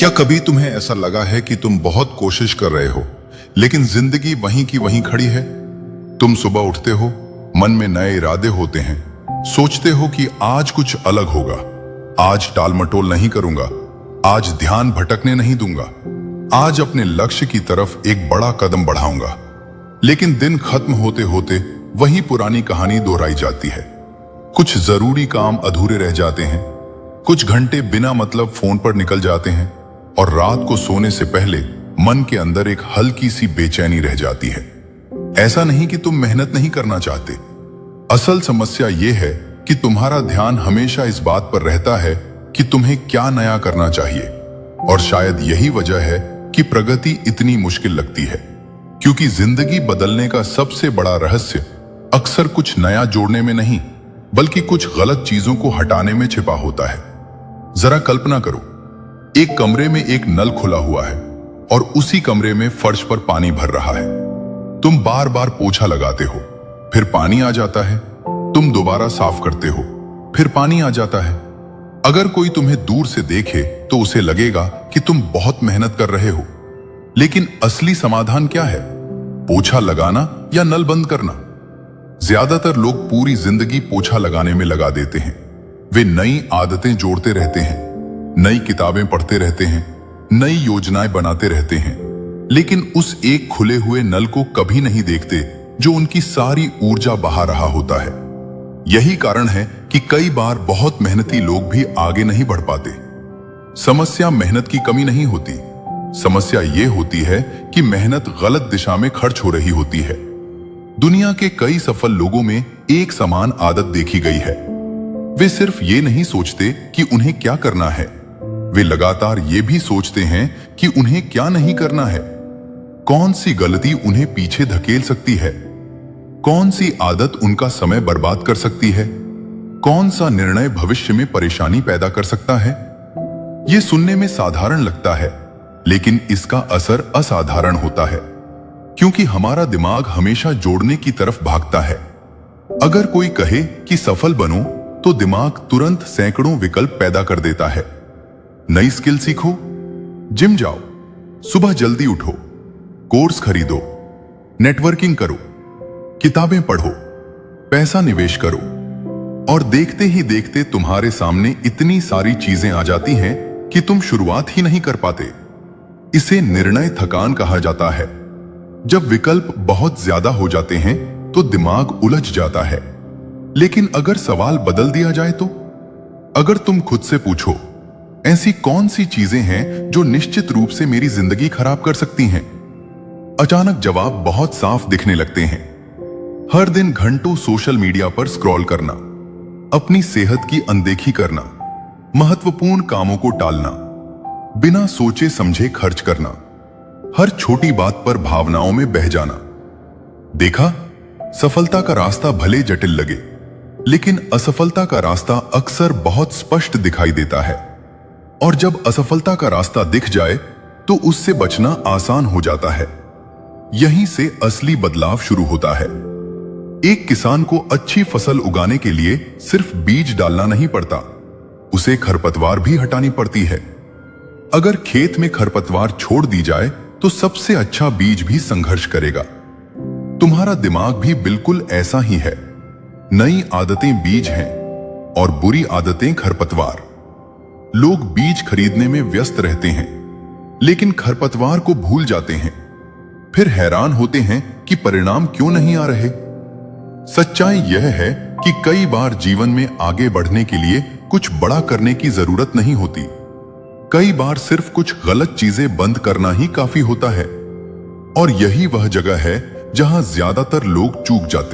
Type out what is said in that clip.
क्या कभी तुम्हें ऐसा लगा है कि तुम बहुत कोशिश कर रहे हो लेकिन जिंदगी वहीं की वहीं खड़ी है? तुम सुबह उठते हो, मन में नए इरादे होते हैं, सोचते हो कि आज कुछ अलग होगा, आज टालमटोल नहीं करूंगा, आज ध्यान भटकने नहीं दूंगा, आज अपने लक्ष्य की तरफ एक बड़ा कदम बढ़ाऊंगा। लेकिन दिन खत्म होते होते वही पुरानी कहानी दोहराई जाती है। कुछ जरूरी काम अधूरे रह जाते हैं, कुछ घंटे बिना मतलब फोन पर निकल जाते हैं और रात को सोने से पहले मन के अंदर एक हल्की सी बेचैनी रह जाती है। ऐसा नहीं कि तुम मेहनत नहीं करना चाहते, असल समस्या यह है कि तुम्हारा ध्यान हमेशा इस बात पर रहता है कि तुम्हें क्या नया करना चाहिए। और शायद यही वजह है कि प्रगति इतनी मुश्किल लगती है, क्योंकि जिंदगी बदलने का सबसे बड़ा रहस्य अक्सर कुछ नया जोड़ने में नहीं बल्कि कुछ गलत चीजों को हटाने में छिपा होता है। जरा कल्पना करो, एक कमरे में एक नल खुला हुआ है और उसी कमरे में फर्श पर पानी भर रहा है। तुम बार बार पोछा लगाते हो, फिर पानी आ जाता है, तुम दोबारा साफ करते हो, फिर पानी आ जाता है। अगर कोई तुम्हें दूर से देखे तो उसे लगेगा कि तुम बहुत मेहनत कर रहे हो, लेकिन असली समाधान क्या है? पोछा लगाना या नल बंद करना? ज्यादातर लोग पूरी जिंदगी पोछा लगाने में लगा देते हैं। वे नई आदतें जोड़ते रहते हैं, नई किताबें पढ़ते रहते हैं, नई योजनाएं बनाते रहते हैं, लेकिन उस एक खुले हुए नल को कभी नहीं देखते जो उनकी सारी ऊर्जा बहा रहा होता है। यही कारण है कि कई बार बहुत मेहनती लोग भी आगे नहीं बढ़ पाते। समस्या मेहनत की कमी नहीं होती, समस्या ये होती है कि मेहनत गलत दिशा में खर्च हो रही होती है। दुनिया के कई सफल लोगों में एक समान आदत देखी गई है। वे सिर्फ ये नहीं सोचते कि उन्हें क्या करना है, वे लगातार ये भी सोचते हैं कि उन्हें क्या नहीं करना है। कौन सी गलती उन्हें पीछे धकेल सकती है, कौन सी आदत उनका समय बर्बाद कर सकती है, कौन सा निर्णय भविष्य में परेशानी पैदा कर सकता है। यह सुनने में साधारण लगता है, लेकिन इसका असर असाधारण होता है, क्योंकि हमारा दिमाग हमेशा जोड़ने की तरफ भागता है। अगर कोई कहे कि सफल बनो तो दिमाग तुरंत सैकड़ों विकल्प पैदा कर देता है। नई स्किल सीखो, जिम जाओ, सुबह जल्दी उठो, कोर्स खरीदो, नेटवर्किंग करो, किताबें पढ़ो, पैसा निवेश करो, और देखते ही देखते तुम्हारे सामने इतनी सारी चीजें आ जाती हैं कि तुम शुरुआत ही नहीं कर पाते। इसे निर्णय थकान कहा जाता है। जब विकल्प बहुत ज्यादा हो जाते हैं तो दिमाग उलझ जाता है। लेकिन अगर सवाल बदल दिया जाए तो? अगर तुम खुद से पूछो, ऐसी कौन सी चीजें हैं जो निश्चित रूप से मेरी जिंदगी खराब कर सकती हैं? अचानक जवाब बहुत साफ दिखने लगते हैं। हर दिन घंटों सोशल मीडिया पर स्क्रॉल करना, अपनी सेहत की अनदेखी करना, महत्वपूर्ण कामों को टालना, बिना सोचे समझे खर्च करना, हर छोटी बात पर भावनाओं में बह जाना। देखा, सफलता का रास्ता भले जटिल लगे, लेकिन असफलता का रास्ता अक्सर बहुत स्पष्ट दिखाई देता है। और जब असफलता का रास्ता दिख जाए तो उससे बचना आसान हो जाता है। यहीं से असली बदलाव शुरू होता है। एक किसान को अच्छी फसल उगाने के लिए सिर्फ बीज डालना नहीं पड़ता, उसे खरपतवार भी हटानी पड़ती है। अगर खेत में खरपतवार छोड़ दी जाए तो सबसे अच्छा बीज भी संघर्ष करेगा। तुम्हारा दिमाग भी बिल्कुल ऐसा ही है। नई आदतें बीज हैं और बुरी आदतें खरपतवार। लोग बीज खरीदने में व्यस्त रहते हैं, लेकिन खरपतवार को भूल जाते हैं। फिर हैरान होते हैं कि परिणाम क्यों नहीं आ रहे। सच्चाई यह है कि कई बार जीवन में आगे बढ़ने के लिए कुछ बड़ा करने की जरूरत नहीं होती। कई बार सिर्फ कुछ गलत चीजें बंद करना ही काफी होता है। और यही वह जगह है जहां ज्यादातर लोग चूक जाते हैं।